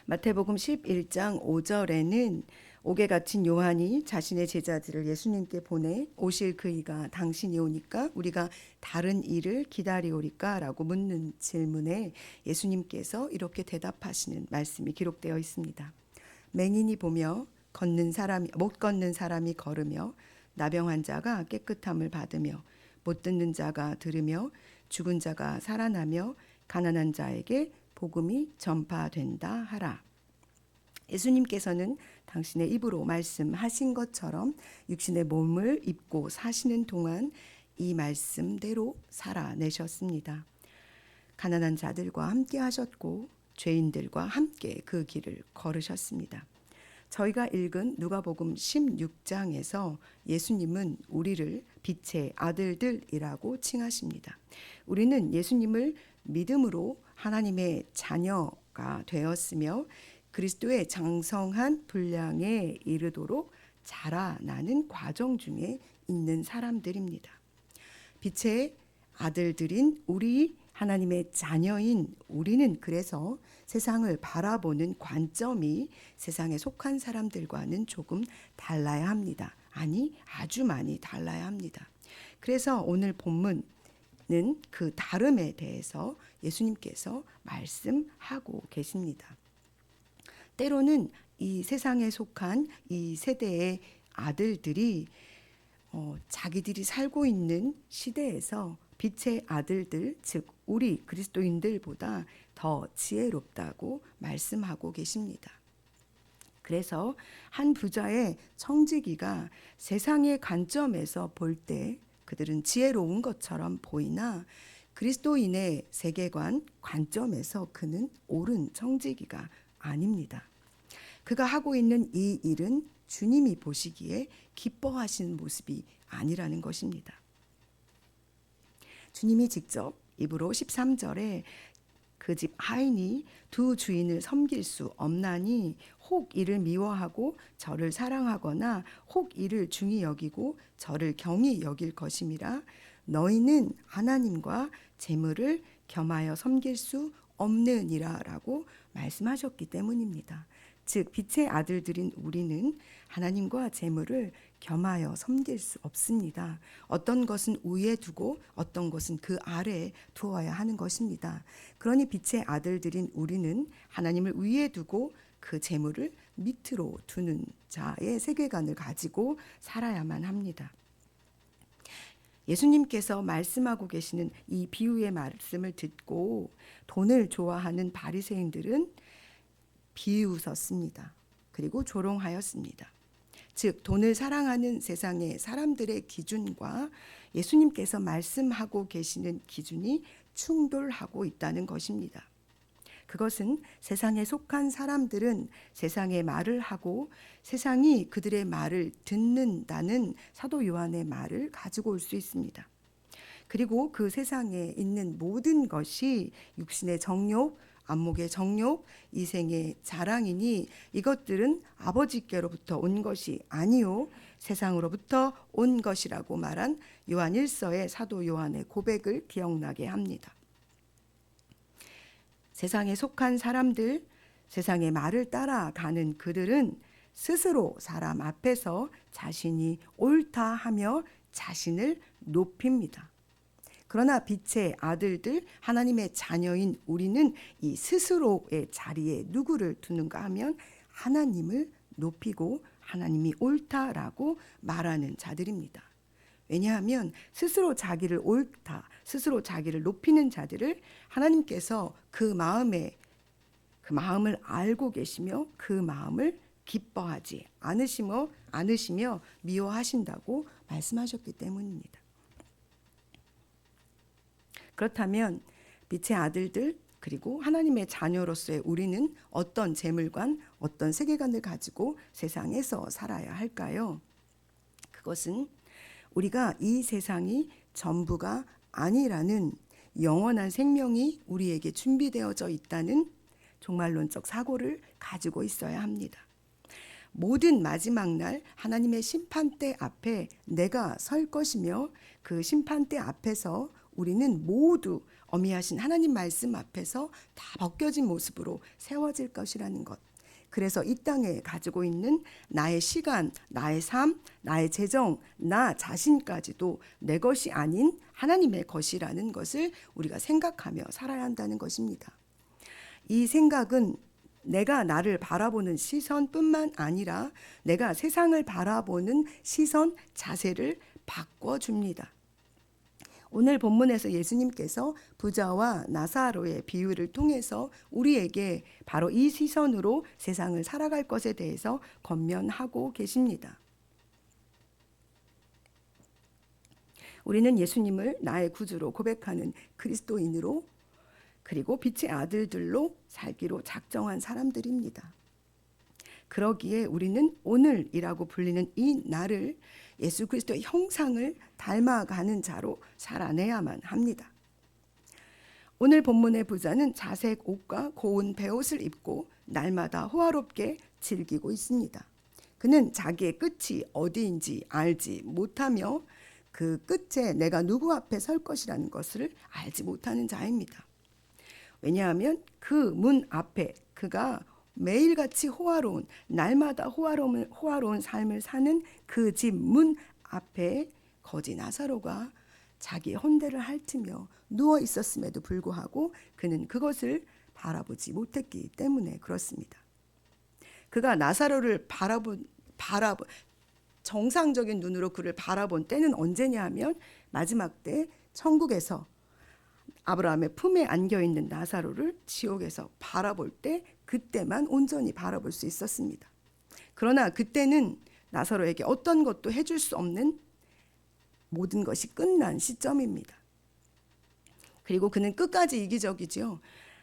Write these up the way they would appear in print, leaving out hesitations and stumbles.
마태복음 11장 5절에는 옥에 갇힌 요한이 자신의 제자들을 예수님께 보내 오실 그이가 당신이 오니까 우리가 다른 일을 기다리오리까? 라고 묻는 질문에 예수님께서 이렇게 대답하시는 말씀이 기록되어 있습니다. 맹인이 보며 못 걷는 사람이 걸으며 나병 자가 깨끗함을 받으며 못 듣는 자가 들으며 죽은 자가 살아나며 가난한 자에게 복음이 전파된다 하라. 예수님께서는 당신의 입으로 말씀하신 것처럼 육신의 몸을 입고 사시는 동안 이 말씀대로 살아내셨습니다. 가난한 자들과 함께 하셨고 죄인들과 함께 그 길을 걸으셨습니다. 저희가 읽은 누가복음 16장에서 예수님은 우리를 빛의 아들들이라고 칭하십니다. 우리는 예수님을 믿음으로 하나님의 자녀가 되었으며 그리스도의 장성한 분량에 이르도록 자라나는 과정 중에 있는 사람들입니다. 빛의 아들들인 우리, 하나님의 자녀인 우리는 그래서 세상을 바라보는 관점이 세상에 속한 사람들과는 조금 달라야 합니다. 아니, 아주 많이 달라야 합니다. 그래서 오늘 본문은 그 다름에 대해서 예수님께서 말씀하고 계십니다. 때로는 이 세상에 속한 이 세대의 아들들이 자기들이 살고 있는 시대에서 빛의 아들들, 즉 우리 그리스도인들보다 더 지혜롭다고 말씀하고 계십니다. 그래서 한 부자의 청지기가 세상의 관점에서 볼 때 그들은 지혜로운 것처럼 보이나 그리스도인의 세계관 관점에서 그는 옳은 청지기가 아닙니다. 그가 하고 있는 이 일은 주님이 보시기에 기뻐하시는 모습이 아니라는 것입니다. 주님이 직접 입으로 13절에 그 집 하인이 두 주인을 섬길 수 없나니 혹 이를 미워하고 저를 사랑하거나 혹 이를 중히 여기고 저를 경히 여길 것임이라. 너희는 하나님과 재물을 겸하여 섬길 수 없느니라 라고 말씀하셨기 때문입니다. 즉 빛의 아들들인 우리는 하나님과 재물을 겸하여 섬길 수 없습니다. 어떤 것은 위에 두고 어떤 것은 그 아래에 두어야 하는 것입니다. 그러니 빛의 아들들인 우리는 하나님을 위에 두고 그 재물을 밑으로 두는 자의 세계관을 가지고 살아야만 합니다. 예수님께서 말씀하고 계시는 이 비유의 말씀을 듣고 돈을 좋아하는 바리새인들은 비웃었습니다. 그리고 조롱하였습니다. 즉 돈을 사랑하는 세상의 사람들의 기준과 예수님께서 말씀하고 계시는 기준이 충돌하고 있다는 것입니다. 그것은 세상에 속한 사람들은 세상의 말을 하고 세상이 그들의 말을 듣는다는 사도 요한의 말을 가지고 올 수 있습니다. 그리고 그 세상에 있는 모든 것이 육신의 정욕, 안목의 정욕, 이생의 자랑이니 이것들은 아버지께로부터 온 것이 아니요 세상으로부터 온 것이라고 말한 요한 1서의 사도 요한의 고백을 기억나게 합니다. 세상에 속한 사람들, 세상의 말을 따라가는 그들은 스스로 사람 앞에서 자신이 옳다 하며 자신을 높입니다. 그러나 빛의 아들들, 하나님의 자녀인 우리는 이 스스로의 자리에 누구를 두는가 하면 하나님을 높이고 하나님이 옳다라고 말하는 자들입니다. 왜냐하면 스스로 자기를 옳다, 스스로 자기를 높이는 자들을 하나님께서 그 마음을 알고 계시며 그 마음을 기뻐하지 않으시며 미워하신다고 말씀하셨기 때문입니다. 그렇다면 빛의 아들들 그리고 하나님의 자녀로서의 우리는 어떤 재물관, 어떤 세계관을 가지고 세상에서 살아야 할까요? 그것은 우리가 이 세상이 전부가 아니라는 영원한 생명이 우리에게 준비되어져 있다는 종말론적 사고를 가지고 있어야 합니다. 모든 마지막 날 하나님의 심판대 앞에 내가 설 것이며 그 심판대 앞에서 우리는 모두 어미하신 하나님 말씀 앞에서 다 벗겨진 모습으로 세워질 것이라는 것. 그래서 이 땅에 가지고 있는 나의 시간, 나의 삶, 나의 재정, 나 자신까지도 내 것이 아닌 하나님의 것이라는 것을 우리가 생각하며 살아야 한다는 것입니다. 이 생각은 내가 나를 바라보는 시선뿐만 아니라 내가 세상을 바라보는 시선 자세를 바꿔줍니다. 오늘 본문에서 예수님께서 부자와 나사로의 비유를 통해서 우리에게 바로 이 시선으로 세상을 살아갈 것에 대해서 권면하고 계십니다. 우리는 예수님을 나의 구주로 고백하는 그리스도인으로 그리고 빛의 아들들로 살기로 작정한 사람들입니다. 그러기에 우리는 오늘이라고 불리는 이 날을 예수 그리스도의 형상을 닮아가는 자로 살아내야만 합니다. 오늘 본문의 부자는 자색 옷과 고운 베옷을 입고 날마다 호화롭게 즐기고 있습니다. 그는 자기의 끝이 어디인지 알지 못하며 그 끝에 내가 누구 앞에 설 것이라는 것을 알지 못하는 자입니다. 왜냐하면 그 문 앞에 그가 매일같이 호화로운 날마다 호화로운 삶을 사는 그 집 문 앞에 거지 나사로가 자기의 혼대를 핥으며 누워 있었음에도 불구하고 그는 그것을 바라보지 못했기 때문에 그렇습니다. 그가 나사로를 정상적인 눈으로 그를 바라본 때는 언제냐 하면 마지막 때 천국에서 아브라함의 품에 안겨있는 나사로를 지옥에서 바라볼 때 그때만 온전히 바라볼 수 있었습니다. 그러나 그때는 나사로에게 어떤 것도 해줄 수 없는 모든 것이 끝난 시점입니다. 그리고 그는 끝까지 이기적이지요.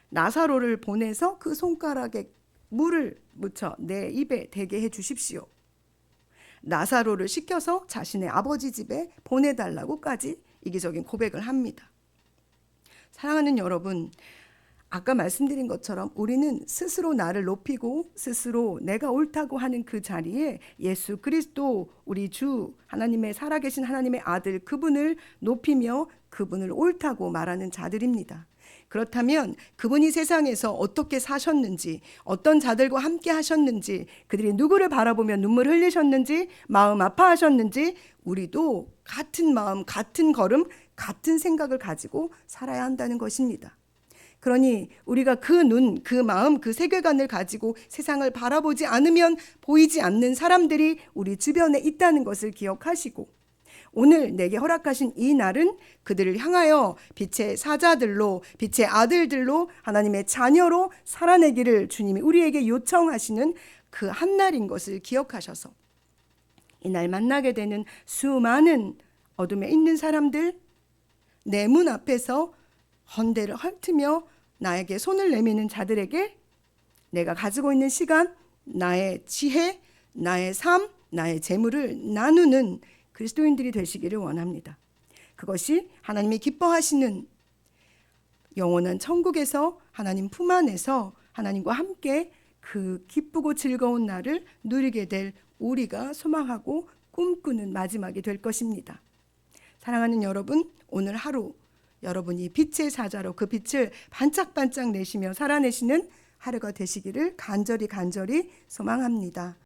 나사로를 보내서 그 손가락에 물을 묻혀 내 입에 대게 해 주십시오. 나사로를 시켜서 자신의 아버지 집에 보내달라고까지 이기적인 고백을 합니다. 사랑하는 여러분, 아까 말씀드린 것처럼 우리는 스스로 나를 높이고 스스로 내가 옳다고 하는 그 자리에 예수 그리스도 우리 주 하나님의 살아계신 하나님의 아들 그분을 높이며 그분을 옳다고 말하는 자들입니다. 그렇다면 그분이 세상에서 어떻게 사셨는지, 어떤 자들과 함께 하셨는지, 그들이 누구를 바라보며 눈물 흘리셨는지, 마음 아파하셨는지 우리도 같은 마음, 같은 걸음, 같은 생각을 가지고 살아야 한다는 것입니다. 그러니 우리가 그 눈, 그 마음, 그 세계관을 가지고 세상을 바라보지 않으면 보이지 않는 사람들이 우리 주변에 있다는 것을 기억하시고 오늘 내게 허락하신 이 날은 그들을 향하여 빛의 사자들로, 빛의 아들들로, 하나님의 자녀로 살아내기를 주님이 우리에게 요청하시는 그 한날인 것을 기억하셔서 이날 만나게 되는 수많은 어둠에 있는 사람들, 내 문 앞에서 헌대를 헐트며 나에게 손을 내미는 자들에게 내가 가지고 있는 시간, 나의 지혜, 나의 삶, 나의 재물을 나누는 그리스도인들이 되시기를 원합니다. 그것이 하나님이 기뻐하시는 영원한 천국에서 하나님 품 안에서 하나님과 함께 그 기쁘고 즐거운 날을 누리게 될 우리가 소망하고 꿈꾸는 마지막이 될 것입니다. 사랑하는 여러분, 오늘 하루 여러분이 빛의 사자로 그 빛을 반짝반짝 내시며 살아내시는 하루가 되시기를 간절히 소망합니다.